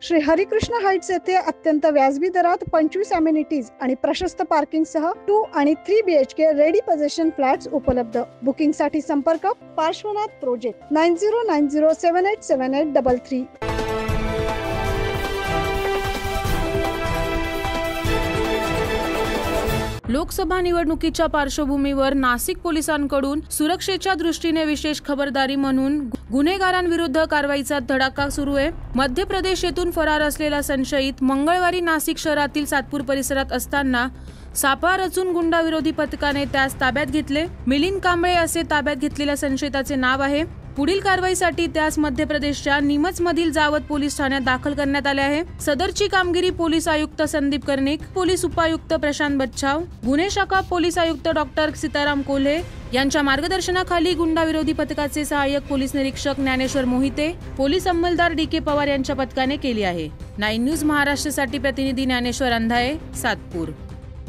Shri Harikrishna Heights येथे अत्यंत व्याजबी दरात 25 अमेनिटीज आणि प्रशस्त पार्किंग सह 2 आणि 3 BHK रेडी पोझिशन फ्लॅट्स उपलब्ध। बुकिंग साठी संपर्क पार्श्वनाथ प्रोजेक्ट 9090787833। लोकसभा निवडणुकीच्या पार्श्वभूमीवर नाशिक पोलिसांकडून सुरक्षेच्या दृष्टीने विशेष खबरदारी म्हणून गुन्हेगारांविरुद्ध कारवाईचा धडाका सुरू आहे। मध्य प्रदेश येथून फरार असलेला संशयित मंगळवारी नाशिक शहरातील सातपूर परिसरात असताना सापळा रचून गुंडाविरोधी पथकाने त्यास ताब्यात घेतले। मिलिंद कांबळे असे ताब्यात घेतलेल्या संशयिताचे नाव आहे। पुढील कारवाईसाठी त्यास मध्य प्रदेशच्या नीमच मधील जावत पोलीस ठाण्यात दाखल करण्यात आले आहे। सदरची कामगिरी पोलीस आयुक्त संदीप कर्णिक, पोलीस उपायुक्त प्रशांत बच्छाव, गुन्हे शाखा पोलीस आयुक्त डॉक्टर सीताराम कोल्हे यांच्या मार्गदर्शनाखाली गुंडाविरोधी पथकाचे सहाय्यक पोलीस निरीक्षक ज्ञानेश्वर मोहिते, पोलीस अंमलदार DK पवार यांच्या पथकाने केली आहे। 9 न्यूज महाराष्ट्रासाठी प्रतिनिधी ज्ञानेश्वर अंधाये, सातपूर।